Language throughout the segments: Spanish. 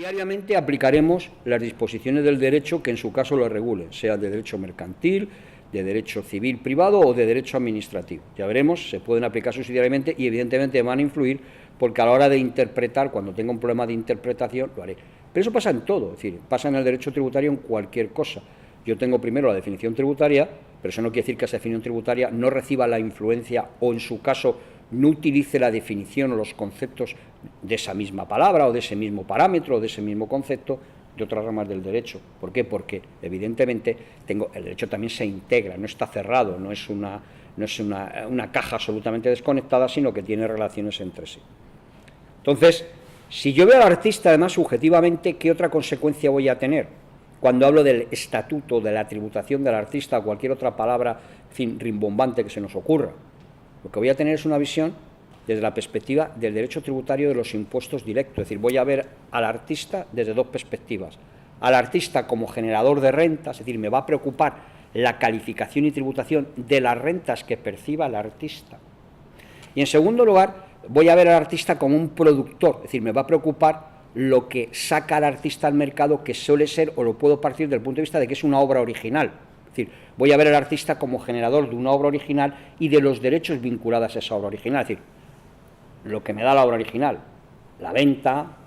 Diariamente aplicaremos las disposiciones del derecho que en su caso lo regulen, sea de derecho mercantil, de derecho civil privado o de derecho administrativo. Ya veremos, se pueden aplicar subsidiariamente y evidentemente van a influir porque a la hora de interpretar, cuando tenga un problema de interpretación, lo haré. Pero eso pasa en todo, es decir, pasa en el derecho tributario en cualquier cosa. Yo tengo primero la definición tributaria, pero eso no quiere decir que esa definición tributaria no reciba la influencia o en su caso no utilice la definición o los conceptos de esa misma palabra o de ese mismo parámetro o de ese mismo concepto de otras ramas del derecho. ¿Por qué? Porque evidentemente el derecho también se integra, no está cerrado, no es una caja absolutamente desconectada, sino que tiene relaciones entre sí. Entonces, si yo veo al artista además subjetivamente, ¿qué otra consecuencia voy a tener? Cuando hablo del estatuto, de la tributación del artista o cualquier otra palabra, en fin, rimbombante que se nos ocurra, lo que voy a tener es una visión desde la perspectiva del derecho tributario de los impuestos directos, es decir, voy a ver al artista desde dos perspectivas. Al artista como generador de rentas, es decir, me va a preocupar la calificación y tributación de las rentas que perciba el artista. Y en segundo lugar, voy a ver al artista como un productor, es decir, me va a preocupar lo que saca al artista al mercado, que suele ser, o lo puedo partir del punto de vista de que es una obra original. Es decir, voy a ver al artista como generador de una obra original y de los derechos vinculados a esa obra original. Es decir, lo que me da la obra original, la venta,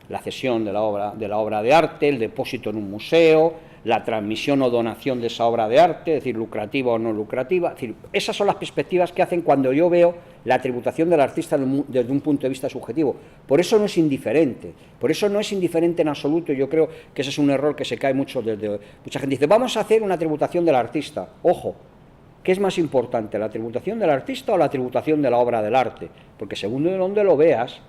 la cesión de la obra de arte, el depósito en un museo, la transmisión o donación de esa obra de arte, es decir, lucrativa o no lucrativa. Es decir, esas son las perspectivas que hacen cuando yo veo la tributación del artista desde un punto de vista subjetivo. Por eso no es indiferente, por eso no es indiferente en absoluto. Yo creo que ese es un error que se cae mucho desde... Mucha gente dice, vamos a hacer una tributación del artista. Ojo, ¿qué es más importante, la tributación del artista o la tributación de la obra del arte? Porque según de dónde lo veas,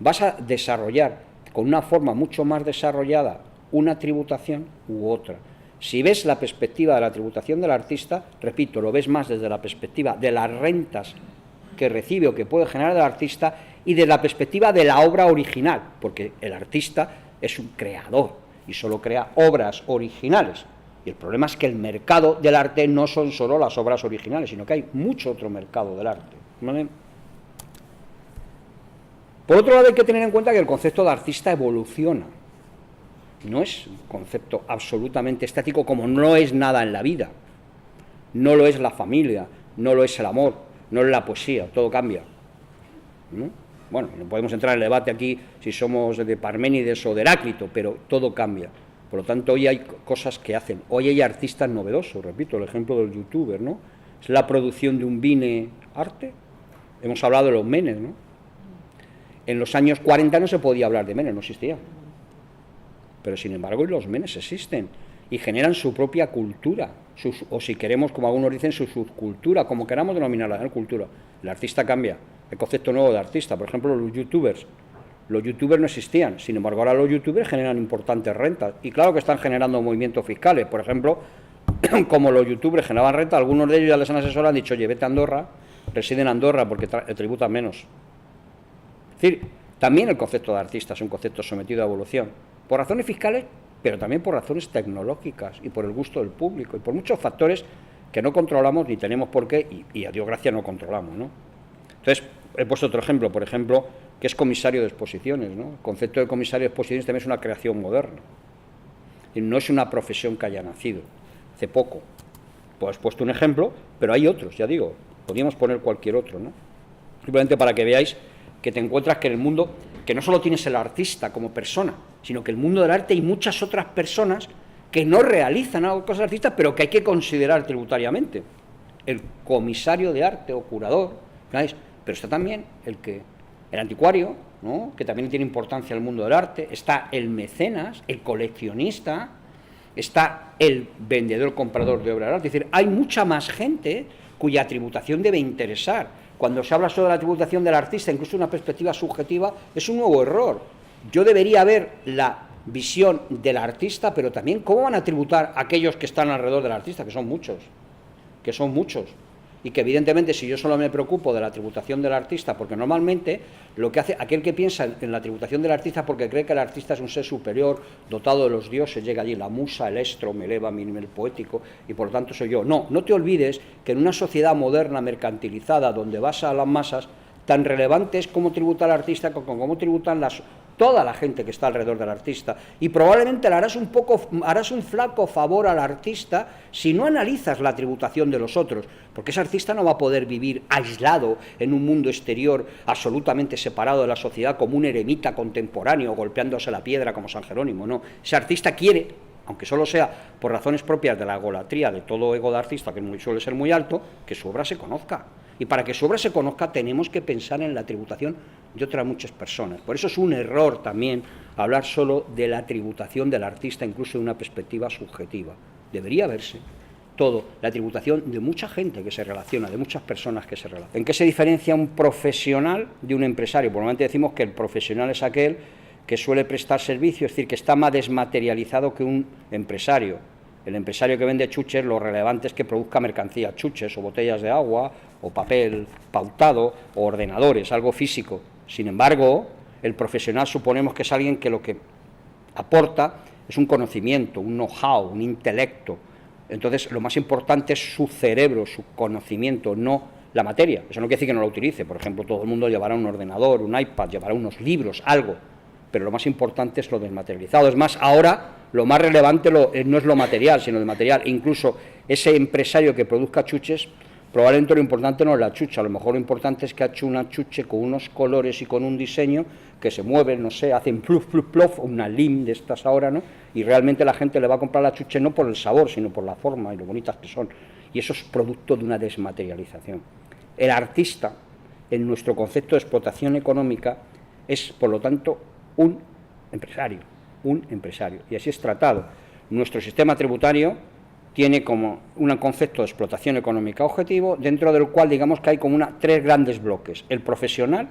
vas a desarrollar con una forma mucho más desarrollada una tributación u otra. Si ves la perspectiva de la tributación del artista, repito, lo ves más desde la perspectiva de las rentas que recibe o que puede generar el artista y de la perspectiva de la obra original, porque el artista es un creador y solo crea obras originales. Y el problema es que el mercado del arte no son solo las obras originales, sino que hay mucho otro mercado del arte, ¿vale? Por otro lado, hay que tener en cuenta que el concepto de artista evoluciona. No es un concepto absolutamente estático, como no es nada en la vida. No lo es la familia, no lo es el amor, no es la poesía, todo cambia, ¿no? Bueno, no podemos entrar en el debate aquí si somos de Parménides o de Heráclito, pero todo cambia. Por lo tanto, hoy hay cosas que hacen. Hoy hay artistas novedosos, repito, el ejemplo del youtuber, ¿no? Es la producción de un Vine arte. Hemos hablado de los menes, ¿no? En los años 40 no se podía hablar de menes, no existía. Pero sin embargo, los menes existen y generan su propia cultura, o si queremos, como algunos dicen, su subcultura, como queramos denominarla, ¿no? Cultura. El artista cambia, el concepto nuevo de artista. Por ejemplo, los youtubers no existían, sin embargo ahora los youtubers generan importantes rentas y claro que están generando movimientos fiscales. Por ejemplo, como los youtubers generaban renta, algunos de ellos ya les han asesorado, han dicho, oye, vete a Andorra, reside en Andorra porque tributan menos. Es decir, también el concepto de artista es un concepto sometido a evolución, por razones fiscales, pero también por razones tecnológicas y por el gusto del público y por muchos factores que no controlamos ni tenemos por qué y a Dios gracias no controlamos, ¿no? Entonces, he puesto otro ejemplo, por ejemplo, que es comisario de exposiciones, ¿no? El concepto de comisario de exposiciones también es una creación moderna. Y no es una profesión que haya nacido hace poco. Pues he puesto un ejemplo, pero hay otros, ya digo, podríamos poner cualquier otro, ¿no? Simplemente para que veáis que te encuentras que en el mundo, que no solo tienes el artista como persona, sino que el mundo del arte hay muchas otras personas que no realizan algo cosas artistas, pero que hay que considerar tributariamente. El comisario de arte o curador, ¿sabes? Pero está también el anticuario, ¿no? Que también tiene importancia en el mundo del arte, está el mecenas, el coleccionista, está el vendedor comprador de obra de arte. Es decir, hay mucha más gente cuya tributación debe interesar. Cuando se habla sobre la tributación del artista, incluso una perspectiva subjetiva, es un nuevo error. Yo debería ver la visión del artista, pero también cómo van a tributar aquellos que están alrededor del artista, que son muchos, y que evidentemente si yo solo me preocupo de la tributación del artista, porque normalmente lo que hace aquel que piensa en la tributación del artista porque cree que el artista es un ser superior, dotado de los dioses, llega allí la musa, el estro, me eleva a mi nivel poético y por lo tanto soy yo. No te olvides que en una sociedad moderna, mercantilizada, donde vas a las masas, tan relevante es cómo tributa el artista como cómo tributan las toda la gente que está alrededor del artista, y probablemente le harás un flaco favor al artista si no analizas la tributación de los otros, porque ese artista no va a poder vivir aislado en un mundo exterior absolutamente separado de la sociedad como un eremita contemporáneo golpeándose la piedra como San Jerónimo, no, ese artista quiere, aunque solo sea por razones propias de la egolatría de todo ego de artista, que suele ser muy alto, que su obra se conozca. Y para que su obra se conozca tenemos que pensar en la tributación de otras muchas personas. Por eso es un error también hablar solo de la tributación del artista, incluso de una perspectiva subjetiva. Debería verse todo, la tributación de mucha gente que se relaciona, de muchas personas que se relacionan. ¿En qué se diferencia un profesional de un empresario? Por lo menos decimos que el profesional es aquel que suele prestar servicio, es decir, que está más desmaterializado que un empresario. El empresario que vende chuches, lo relevante es que produzca mercancía, chuches o botellas de agua, o papel pautado, o ordenadores, algo físico. Sin embargo, el profesional suponemos que es alguien que lo que aporta es un conocimiento, un know-how, un intelecto. Entonces, lo más importante es su cerebro, su conocimiento, no la materia. Eso no quiere decir que no la utilice. Por ejemplo, todo el mundo llevará un ordenador, un iPad, llevará unos libros, algo. Pero lo más importante es lo desmaterializado. Es más, ahora lo más relevante no es lo material, sino el material. E incluso ese empresario que produzca chuches, probablemente lo importante no es la chucha, a lo mejor lo importante es que ha hecho una chuche con unos colores y con un diseño que se mueven, no sé, hacen pluf, pluf, pluf, una lim de estas ahora, ¿no? Y realmente la gente le va a comprar la chuche no por el sabor, sino por la forma y lo bonitas que son. Y eso es producto de una desmaterialización. El artista, en nuestro concepto de explotación económica, es, por lo tanto, un empresario, y así es tratado. Nuestro sistema tributario tiene como un concepto de explotación económica objetivo, dentro del cual digamos que hay como tres grandes bloques: el profesional,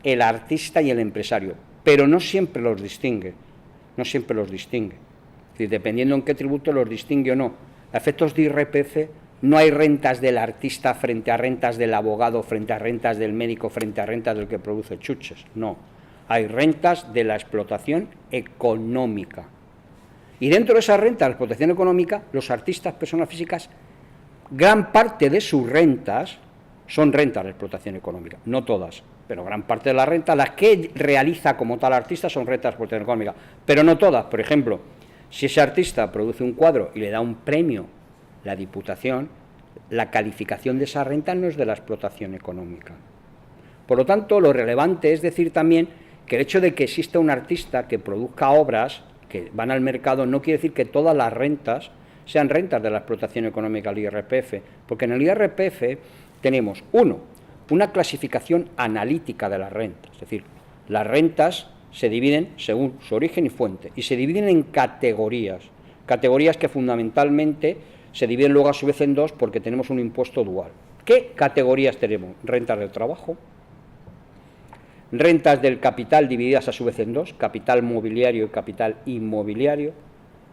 el artista y el empresario, pero no siempre los distingue, Es decir, dependiendo en qué tributo los distingue o no. A efectos de IRPF no hay rentas del artista frente a rentas del abogado, frente a rentas del médico, frente a rentas del que produce chuches, no. Hay rentas de la explotación económica. Y dentro de esa renta de la explotación económica, los artistas, personas físicas, gran parte de sus rentas son rentas de explotación económica. No todas, pero gran parte de las rentas, las que realiza como tal artista, son rentas de explotación económica. Pero no todas. Por ejemplo, si ese artista produce un cuadro y le da un premio la Diputación, la calificación de esa renta no es de la explotación económica. Por lo tanto, lo relevante es decir también que el hecho de que exista un artista que produzca obras que van al mercado no quiere decir que todas las rentas sean rentas de la explotación económica del IRPF, porque en el IRPF tenemos, una clasificación analítica de las rentas, es decir, las rentas se dividen según su origen y fuente, y se dividen en categorías que fundamentalmente se dividen luego a su vez en dos porque tenemos un impuesto dual. ¿Qué categorías tenemos? Rentas del trabajo, rentas del capital divididas a su vez en dos, capital mobiliario y capital inmobiliario,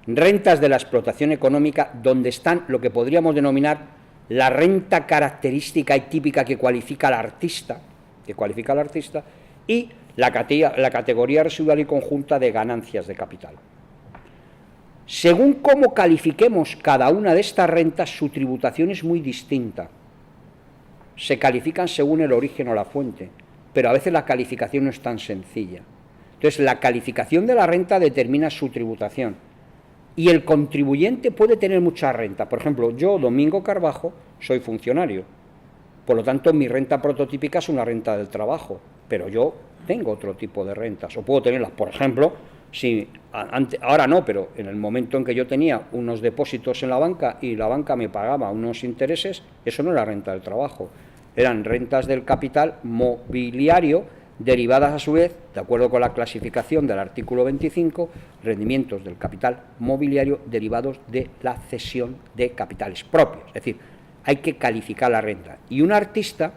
rentas de la explotación económica, donde están lo que podríamos denominar la renta característica y típica que cualifica al artista, y la categoría residual y conjunta de ganancias de capital. Según cómo califiquemos cada una de estas rentas, su tributación es muy distinta. Se califican según el origen o la fuente, pero a veces la calificación no es tan sencilla. Entonces, la calificación de la renta determina su tributación. Y el contribuyente puede tener mucha renta. Por ejemplo, yo, Domingo Carbajo, soy funcionario. Por lo tanto, mi renta prototípica es una renta del trabajo, pero yo tengo otro tipo de rentas. O puedo tenerlas, por ejemplo, ahora no, pero en el momento en que yo tenía unos depósitos en la banca y la banca me pagaba unos intereses, eso no era renta del trabajo. Eran rentas del capital mobiliario, derivadas a su vez, de acuerdo con la clasificación del artículo 25, rendimientos del capital mobiliario derivados de la cesión de capitales propios. Es decir, hay que calificar la renta. Y un artista,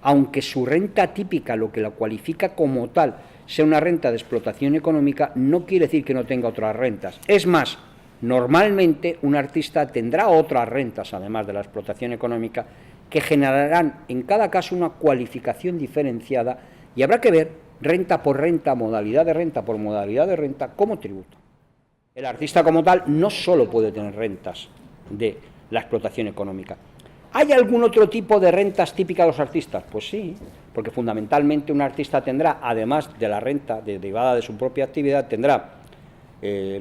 aunque su renta típica, lo que la cualifica como tal, sea una renta de explotación económica, no quiere decir que no tenga otras rentas. Es más, normalmente un artista tendrá otras rentas, además de la explotación económica, que generarán en cada caso una cualificación diferenciada, y habrá que ver renta por renta, modalidad de renta por modalidad de renta, cómo tributa. El artista como tal no solo puede tener rentas de la explotación económica. ¿Hay algún otro tipo de rentas típicas de los artistas? Pues sí, porque fundamentalmente un artista tendrá, además de la renta derivada de su propia actividad, tendrá,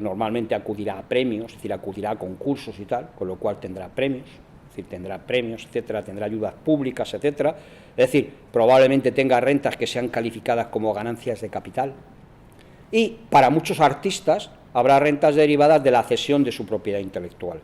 normalmente acudirá a premios, es decir, acudirá a concursos y tal, con lo cual tendrá premios, es decir, tendrá premios, etcétera, tendrá ayudas públicas, etcétera, es decir, probablemente tenga rentas que sean calificadas como ganancias de capital, y para muchos artistas habrá rentas derivadas de la cesión de su propiedad intelectual,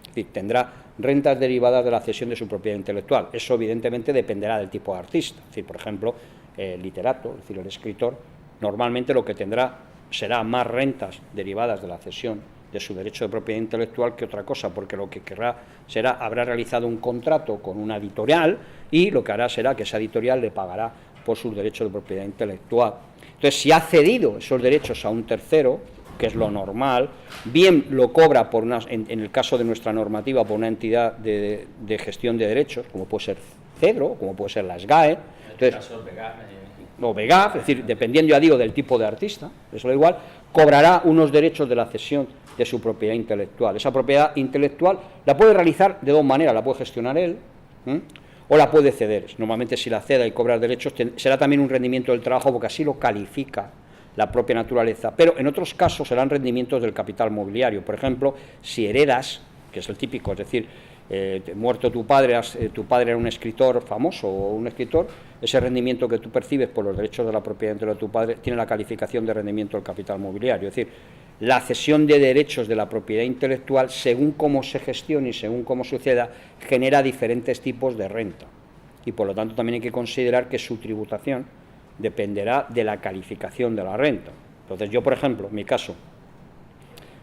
es decir, tendrá rentas derivadas de la cesión de su propiedad intelectual. Eso evidentemente dependerá del tipo de artista, es decir, por ejemplo, el literato, es decir, el escritor, normalmente lo que tendrá será más rentas derivadas de la cesión de su derecho de propiedad intelectual que otra cosa, porque lo que querrá será, habrá realizado un contrato con una editorial y lo que hará será que esa editorial le pagará por sus derechos de propiedad intelectual. Entonces, si ha cedido esos derechos a un tercero, que es lo normal, bien lo cobra por una, en el caso de nuestra normativa, por una entidad de gestión de derechos, como puede ser CEDRO, como puede ser la SGAE, entonces, o VEGAF, es decir, dependiendo, ya digo, del tipo de artista, eso da igual, cobrará unos derechos de la cesión de su propiedad intelectual. Esa propiedad intelectual la puede realizar de dos maneras, la puede gestionar él, o la puede ceder. Normalmente, si la ceda y cobra derechos, será también un rendimiento del trabajo, porque así lo califica la propia naturaleza, pero en otros casos serán rendimientos del capital mobiliario. Por ejemplo, si heredas, que es el típico, es decir, muerto tu padre era un escritor famoso o un escritor, ese rendimiento que tú percibes por los derechos de la propiedad de tu padre tiene la calificación de rendimiento del capital mobiliario. Es decir, la cesión de derechos de la propiedad intelectual, según cómo se gestione y según cómo suceda, genera diferentes tipos de renta. Y por lo tanto también hay que considerar que su tributación dependerá de la calificación de la renta. Entonces yo, por ejemplo, en mi caso,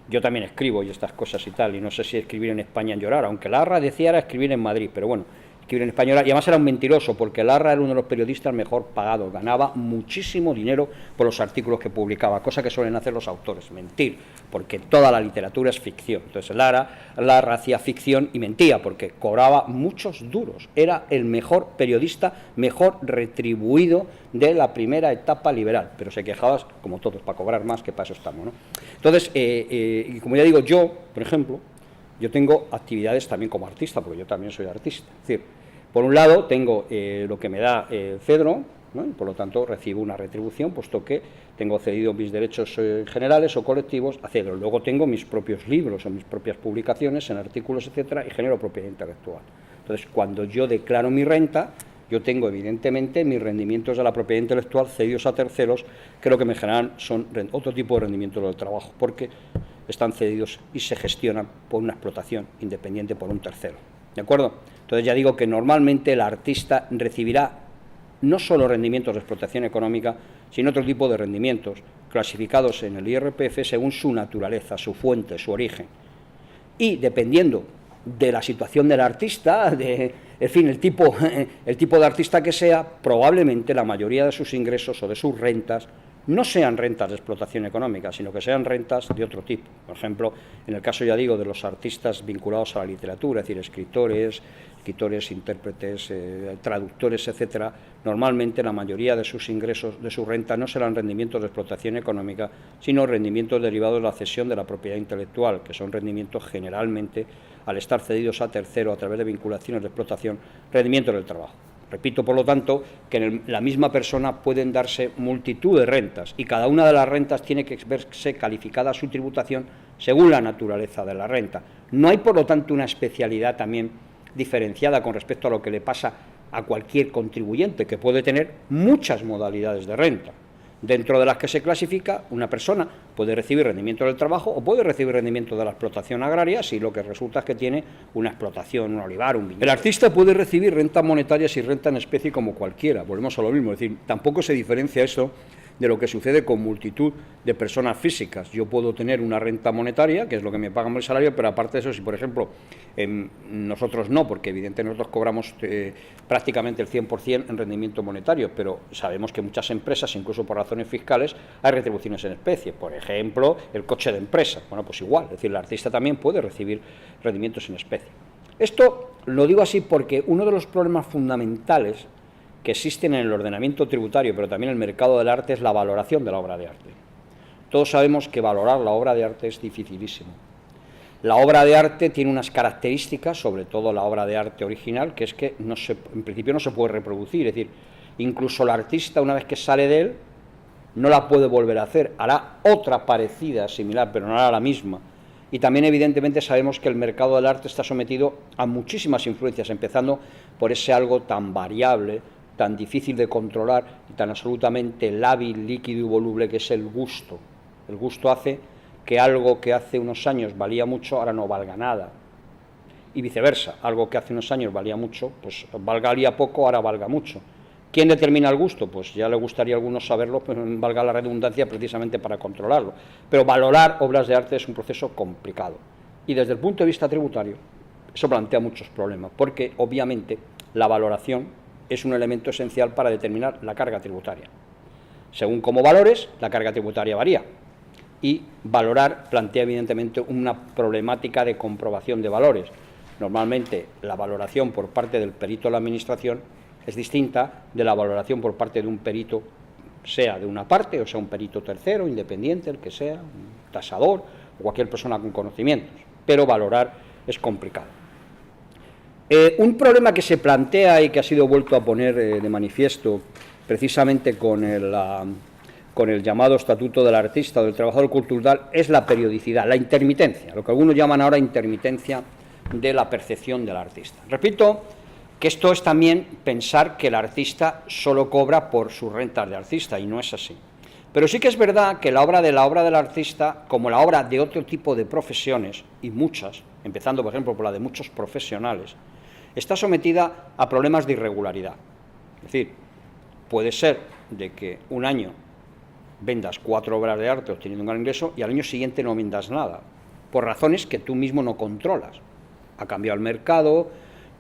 yo también escribo y estas cosas y tal, y no sé si escribir en España en llorar, aunque Larra decía era escribir en Madrid, pero bueno, escribir en español, y además era un mentiroso, porque Larra era uno de los periodistas mejor pagados, ganaba muchísimo dinero por los artículos que publicaba, cosa que suelen hacer los autores, mentir, porque toda la literatura es ficción. Entonces Larra hacía ficción y mentía, porque cobraba muchos duros, era el mejor periodista, mejor retribuido de la primera etapa liberal, pero se quejaba, como todos, para cobrar más, que para eso estamos, ¿no? Entonces, y como ya digo, yo, por ejemplo, yo tengo actividades también como artista, porque yo también soy artista. Es decir, por un lado tengo lo que me da CEDRO, ¿no? Y por lo tanto recibo una retribución, puesto que tengo cedido mis derechos generales o colectivos a CEDRO. Luego tengo mis propios libros o mis propias publicaciones en artículos, etcétera, y genero propiedad intelectual. Entonces, cuando yo declaro mi renta, yo tengo evidentemente mis rendimientos de la propiedad intelectual cedidos a terceros, que lo que me generan son otro tipo de rendimientos del trabajo, porque están cedidos y se gestionan por una explotación independiente por un tercero. ¿De acuerdo? Entonces ya digo que normalmente el artista recibirá no solo rendimientos de explotación económica, sino otro tipo de rendimientos clasificados en el IRPF según su naturaleza, su fuente, su origen. Y dependiendo de la situación del artista, en fin, el tipo de artista que sea, probablemente la mayoría de sus ingresos o de sus rentas no sean rentas de explotación económica, sino que sean rentas de otro tipo. Por ejemplo, en el caso, ya digo, de los artistas vinculados a la literatura, es decir, escritores, intérpretes, traductores, etcétera, normalmente la mayoría de sus ingresos, de su renta, no serán rendimientos de explotación económica, sino rendimientos derivados de la cesión de la propiedad intelectual, que son rendimientos generalmente, al estar cedidos a tercero a través de vinculaciones de explotación, rendimientos del trabajo. Repito, por lo tanto, que en la misma persona pueden darse multitud de rentas y cada una de las rentas tiene que verse calificada su tributación según la naturaleza de la renta. No hay, por lo tanto, una especialidad también diferenciada con respecto a lo que le pasa a cualquier contribuyente, que puede tener muchas modalidades de renta, dentro de las que se clasifica. Una persona puede recibir rendimiento del trabajo o puede recibir rendimiento de la explotación agraria si lo que resulta es que tiene una explotación, un olivar, un viñedo. El artista puede recibir rentas monetarias y renta en especie como cualquiera, volvemos a lo mismo, es decir, tampoco se diferencia eso de lo que sucede con multitud de personas físicas. Yo puedo tener una renta monetaria, que es lo que me pagan el salario, pero aparte de eso, si por ejemplo nosotros no, porque evidentemente nosotros cobramos prácticamente el 100% en rendimiento monetario, pero sabemos que muchas empresas, incluso por razones fiscales, hay retribuciones en especie. Por ejemplo, el coche de empresa. Bueno, pues igual, es decir, el artista también puede recibir rendimientos en especie. Esto lo digo así porque uno de los problemas fundamentales que existen en el ordenamiento tributario, pero también en el mercado del arte, es la valoración de la obra de arte. Todos sabemos que valorar la obra de arte es dificilísimo. La obra de arte tiene unas características, sobre todo la obra de arte original, que es que en principio no se puede reproducir, es decir, Incluso el artista, una vez que sale de él, no la puede volver a hacer, hará otra parecida, similar, pero no hará la misma. Y también, evidentemente, sabemos que el mercado del arte está sometido a muchísimas influencias, empezando por ese algo tan variable, tan difícil de controlar y tan absolutamente lábil, líquido y voluble que es el gusto. El gusto hace que algo que hace unos años valía mucho, ahora no valga nada. Y viceversa, algo que hace unos años valía mucho, pues valía poco, ahora valga mucho. ¿Quién determina el gusto? Pues ya le gustaría a algunos saberlo, pero valga la redundancia, precisamente para controlarlo. Pero valorar obras de arte es un proceso complicado. Y desde el punto de vista tributario, eso plantea muchos problemas, porque obviamente la valoración es un elemento esencial para determinar la carga tributaria. Según cómo valores, la carga tributaria varía. Y valorar plantea evidentemente una problemática de comprobación de valores. Normalmente la valoración por parte del perito de la administración es distinta de la valoración por parte de un perito, sea de una parte, o sea un perito tercero, independiente, el que sea, un tasador o cualquier persona con conocimientos, pero valorar es complicado. Un problema que se plantea y que ha sido vuelto a poner de manifiesto precisamente con el llamado Estatuto del Artista o del Trabajador Cultural es la periodicidad, la intermitencia, lo que algunos llaman ahora intermitencia de la percepción del artista. Repito que esto es también pensar que el artista solo cobra por sus rentas de artista, y no es así. Pero sí que es verdad que la obra del artista, como la obra de otro tipo de profesiones, y muchas, empezando por ejemplo por la de muchos profesionales, está sometida a problemas de irregularidad. Es decir, puede ser de que un año vendas 4 obras de arte obteniendo un gran ingreso y al año siguiente no vendas nada, por razones que tú mismo no controlas. Ha cambiado el mercado,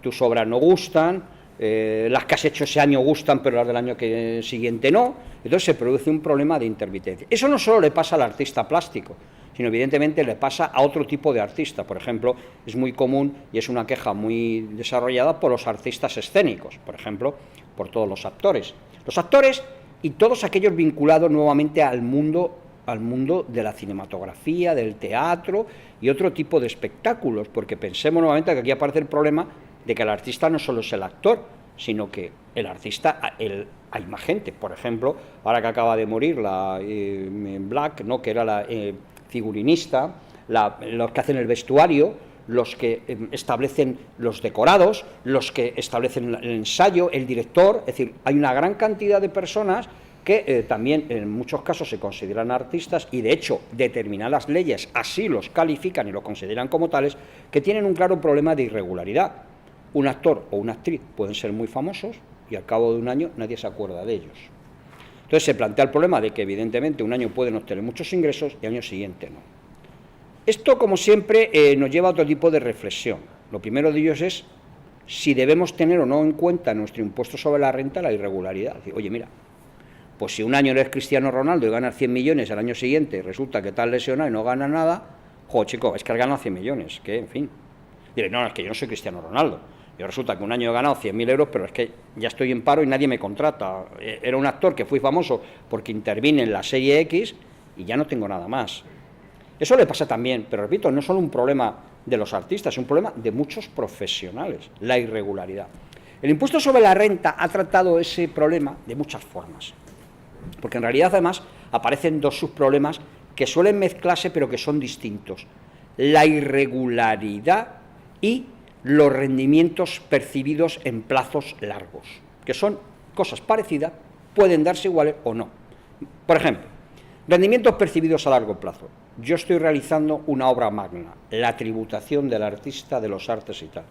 tus obras no gustan, las que has hecho ese año gustan, pero las del año siguiente no. Entonces se produce un problema de intermitencia. Eso no solo le pasa al artista plástico, sino evidentemente le pasa a otro tipo de artista. Por ejemplo, es muy común y es una queja muy desarrollada por los artistas escénicos, por ejemplo, por todos los actores. Los actores y todos aquellos vinculados nuevamente al mundo de la cinematografía, del teatro y otro tipo de espectáculos, porque pensemos nuevamente que aquí aparece el problema de que el artista no solo es el actor, sino que el artista, hay más gente. Por ejemplo, ahora que acaba de morir la Black, ¿no?, que era la figurinista, los que hacen el vestuario, los que establecen los decorados, los que establecen el ensayo, el director. Es decir, hay una gran cantidad de personas que también en muchos casos se consideran artistas y de hecho determinadas leyes así los califican y los consideran como tales, que tienen un claro problema de irregularidad. Un actor o una actriz pueden ser muy famosos y al cabo de un año nadie se acuerda de ellos. Entonces se plantea el problema de que evidentemente un año pueden obtener muchos ingresos y al año siguiente no. Esto, como siempre, nos lleva a otro tipo de reflexión. Lo primero de ellos es si debemos tener o no en cuenta en nuestro impuesto sobre la renta la irregularidad. Oye, mira, pues si un año eres Cristiano Ronaldo y ganas 100 millones, al año siguiente resulta que estás lesionado y no ganas nada, joder, chico, es que has ganado 100 millones, que en fin. Diré, no, es que yo no soy Cristiano Ronaldo. Yo resulta que un año he ganado 100.000 euros, pero es que ya estoy en paro y nadie me contrata. Era un actor que fui famoso porque intervine en la serie X y ya no tengo nada más. Eso le pasa también, pero repito, no es solo un problema de los artistas, es un problema de muchos profesionales, la irregularidad. El impuesto sobre la renta ha tratado ese problema de muchas formas, porque en realidad además aparecen dos subproblemas que suelen mezclarse pero que son distintos: la irregularidad y los rendimientos percibidos en plazos largos, que son cosas parecidas, pueden darse iguales o no. Por ejemplo, rendimientos percibidos a largo plazo. Yo estoy realizando una obra magna, la tributación del artista, de los artes y tal,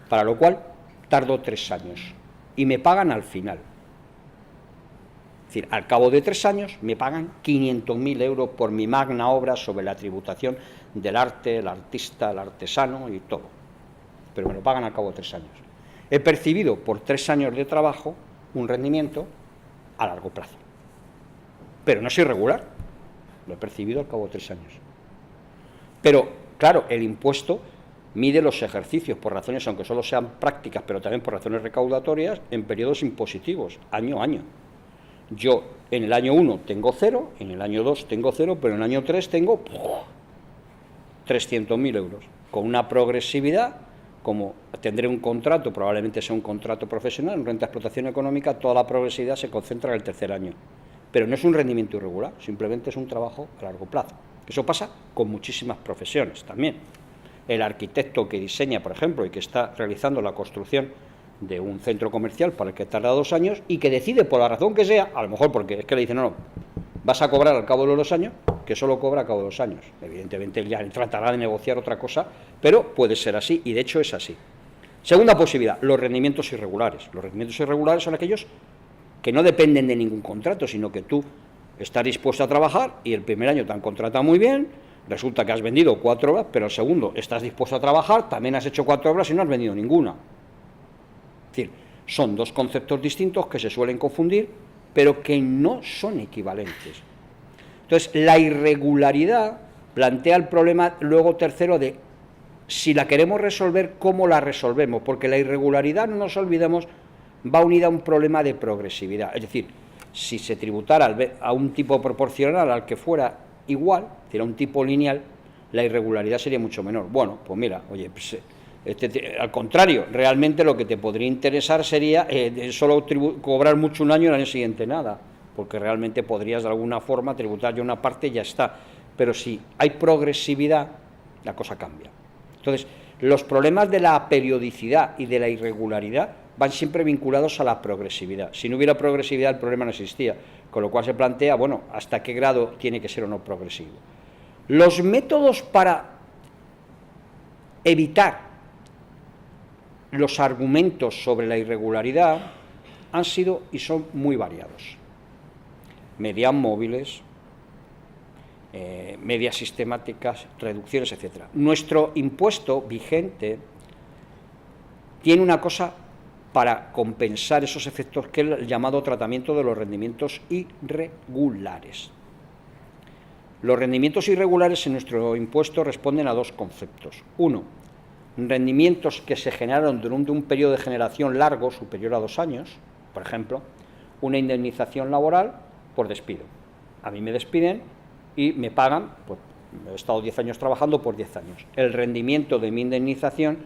para lo cual tardo 3 años y me pagan al final. Es decir, al cabo de 3 años me pagan 500.000 euros por mi magna obra sobre la tributación del arte, el artista, el artesano y todo. Pero me lo pagan al cabo de 3 años. He percibido por 3 años de trabajo un rendimiento a largo plazo. Pero no es irregular, lo he percibido al cabo de 3 años. Pero, claro, el impuesto mide los ejercicios por razones, aunque solo sean prácticas, pero también por razones recaudatorias, en periodos impositivos, año a año. Yo en el año 1 tengo 0, en el año 2 tengo 0, pero en el año 3 tengo 300.000 euros, con una progresividad, como tendré un contrato, probablemente sea un contrato profesional, en renta de explotación económica, toda la progresividad se concentra en el tercer año. Pero no es un rendimiento irregular, simplemente es un trabajo a largo plazo. Eso pasa con muchísimas profesiones también. El arquitecto que diseña, por ejemplo, y que está realizando la construcción de un centro comercial para el que tarda 2 años y que decide, por la razón que sea, a lo mejor porque es que le dicen, no, vas a cobrar al cabo de los 2 años, que solo cobra al cabo de 2 años. Evidentemente él ya tratará de negociar otra cosa, pero puede ser así, y de hecho es así. Segunda posibilidad, los rendimientos irregulares. Los rendimientos irregulares son aquellos que no dependen de ningún contrato, sino que tú estás dispuesto a trabajar y el primer año te han contratado muy bien, resulta que has vendido 4 obras, pero el segundo estás dispuesto a trabajar, también has hecho 4 obras y no has vendido ninguna. Es decir, son 2 conceptos distintos que se suelen confundir, pero que no son equivalentes. Entonces, la irregularidad plantea el problema, luego tercero, de si la queremos resolver, ¿cómo la resolvemos? Porque la irregularidad, no nos olvidemos, va unida a un problema de progresividad. Es decir, si se tributara a un tipo proporcional al que fuera igual, es decir, a un tipo lineal, la irregularidad sería mucho menor. Bueno, pues mira, oye, pues, al contrario, realmente lo que te podría interesar sería solo cobrar mucho un año y el año siguiente nada, porque realmente podrías de alguna forma tributar ya una parte y ya está. Pero si hay progresividad, la cosa cambia. Entonces, los problemas de la periodicidad y de la irregularidad van siempre vinculados a la progresividad. Si no hubiera progresividad, el problema no existía, con lo cual se plantea, bueno, hasta qué grado tiene que ser o no progresivo. Los métodos para evitar los argumentos sobre la irregularidad han sido y son muy variados. Medias móviles, medias sistemáticas, reducciones, etc. Nuestro impuesto vigente tiene una cosa para compensar esos efectos, que es el llamado tratamiento de los rendimientos irregulares. Los rendimientos irregulares en nuestro impuesto responden a 2 conceptos. Uno, rendimientos que se generaron durante un periodo de generación largo, superior a 2 años, por ejemplo, una indemnización laboral por despido. A mí me despiden y me pagan, pues, he estado 10 años trabajando por 10 años. El rendimiento de mi indemnización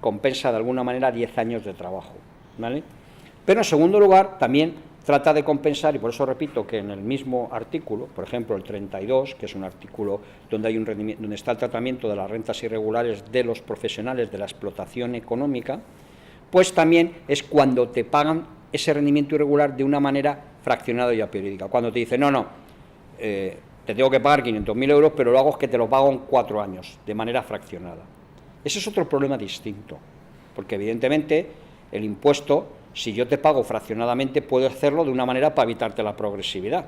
compensa de alguna manera 10 años de trabajo, ¿vale? Pero en segundo lugar, también trata de compensar, y por eso repito que en el mismo artículo, por ejemplo el 32, que es un artículo donde hay un rendimiento, donde está el tratamiento de las rentas irregulares de los profesionales de la explotación económica, pues también es cuando te pagan ese rendimiento irregular de una manera fraccionada y periódica. Cuando te dicen, te tengo que pagar 500.000 euros, pero lo hago es que te lo pago en 4 años, de manera fraccionada. Ese es otro problema distinto, porque evidentemente el impuesto, si yo te pago fraccionadamente, puedo hacerlo de una manera para evitarte la progresividad,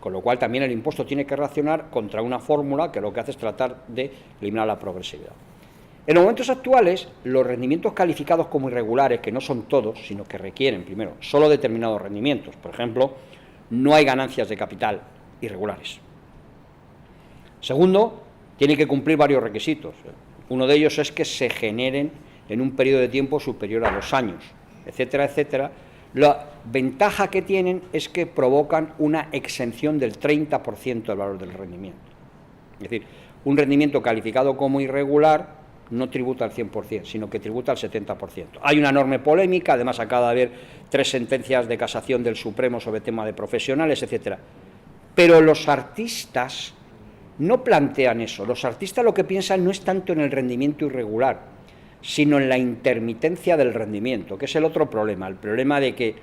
con lo cual también el impuesto tiene que reaccionar contra una fórmula que lo que hace es tratar de eliminar la progresividad. En los momentos actuales, los rendimientos calificados como irregulares, que no son todos, sino que requieren, primero, solo determinados rendimientos, por ejemplo, no hay ganancias de capital irregulares. Segundo, tiene que cumplir varios requisitos. Uno de ellos es que se generen en un periodo de tiempo superior a 2 años, etcétera, etcétera. La ventaja que tienen es que provocan una exención del 30% del valor del rendimiento. Es decir, un rendimiento calificado como irregular no tributa al 100%, sino que tributa al 70%. Hay una enorme polémica, además acaba de haber 3 sentencias de casación del Supremo sobre tema de profesionales, etcétera. Pero los artistas no plantean eso. Los artistas lo que piensan no es tanto en el rendimiento irregular, sino en la intermitencia del rendimiento, que es el otro problema, el problema de que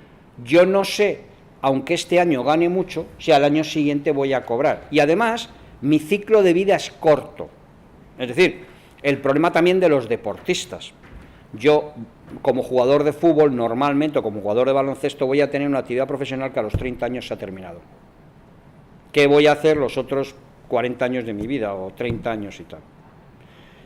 yo no sé, aunque este año gane mucho, si al año siguiente voy a cobrar. Y además, mi ciclo de vida es corto. Es decir, el problema también de los deportistas. Yo, como jugador de fútbol, normalmente, o como jugador de baloncesto, voy a tener una actividad profesional que a los 30 años se ha terminado. ¿Qué voy a hacer los otros 40 años de mi vida, o 30 años y tal?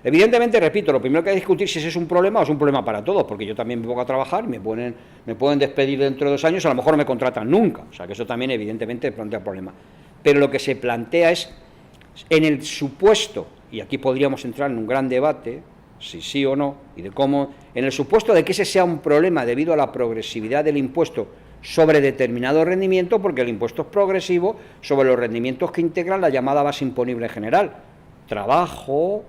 Evidentemente, repito, lo primero que hay que discutir si ese es un problema o es un problema para todos, porque yo también me pongo a trabajar y me pueden despedir dentro de 2 años, a lo mejor no me contratan nunca, o sea que eso también evidentemente plantea problema. Pero lo que se plantea es, en el supuesto, y aquí podríamos entrar en un gran debate, si sí o no, y de cómo, en el supuesto de que ese sea un problema debido a la progresividad del impuesto sobre determinado rendimiento, porque el impuesto es progresivo sobre los rendimientos que integran la llamada base imponible general: trabajo,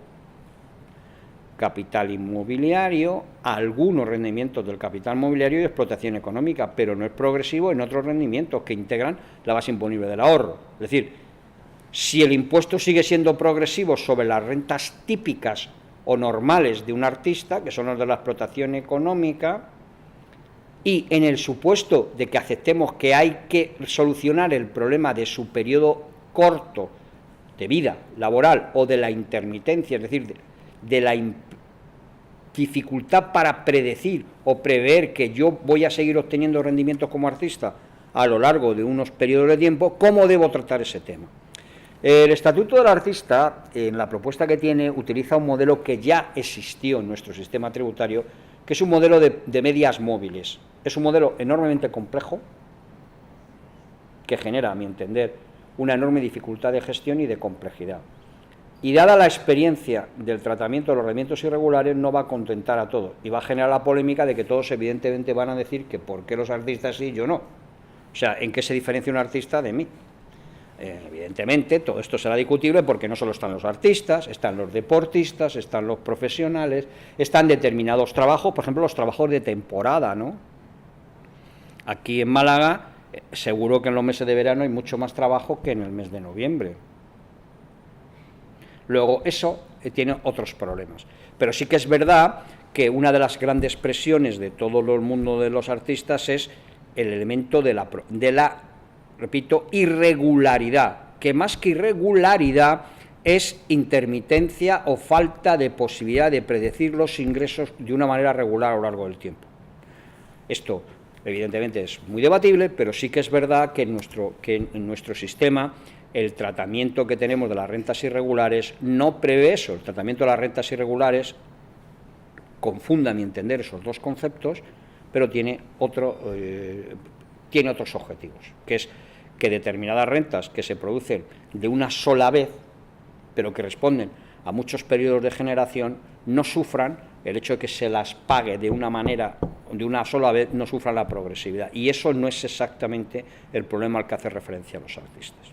capital inmobiliario, algunos rendimientos del capital inmobiliario y explotación económica, pero no es progresivo en otros rendimientos que integran la base imponible del ahorro. Es decir, si el impuesto sigue siendo progresivo sobre las rentas típicas o normales de un artista, que son los de la explotación económica, y en el supuesto de que aceptemos que hay que solucionar el problema de su periodo corto de vida laboral o de la intermitencia, es decir, de la dificultad para predecir o prever que yo voy a seguir obteniendo rendimientos como artista a lo largo de unos periodos de tiempo, ¿cómo debo tratar ese tema? El Estatuto del Artista, en la propuesta que tiene, utiliza un modelo que ya existió en nuestro sistema tributario, que es un modelo de medias móviles. Es un modelo enormemente complejo, que genera, a mi entender, una enorme dificultad de gestión y de complejidad. Y dada la experiencia del tratamiento de los rendimientos irregulares, no va a contentar a todos. Y va a generar la polémica de que todos evidentemente van a decir que por qué los artistas sí y yo no. O sea, ¿en qué se diferencia un artista de mí? Evidentemente, todo esto será discutible porque no solo están los artistas, están los deportistas, están los profesionales, están determinados trabajos, por ejemplo, los trabajos de temporada, ¿no? Aquí en Málaga, seguro que en los meses de verano hay mucho más trabajo que en el mes de noviembre. Luego, eso tiene otros problemas. Pero sí que es verdad que una de las grandes presiones de todo el mundo de los artistas es el elemento de la repito, irregularidad, que más que irregularidad es intermitencia o falta de posibilidad de predecir los ingresos de una manera regular a lo largo del tiempo. Esto, evidentemente, es muy debatible, pero sí que es verdad que en nuestro sistema el tratamiento que tenemos de las rentas irregulares no prevé eso. El tratamiento de las rentas irregulares confunda, a mi entender, esos dos conceptos, pero tiene otros objetivos, que es que determinadas rentas que se producen de una sola vez, pero que responden a muchos periodos de generación, no sufran el hecho de que se las pague de una manera, de una sola vez, no sufran la progresividad. Y eso no es exactamente el problema al que hace referencia los artistas.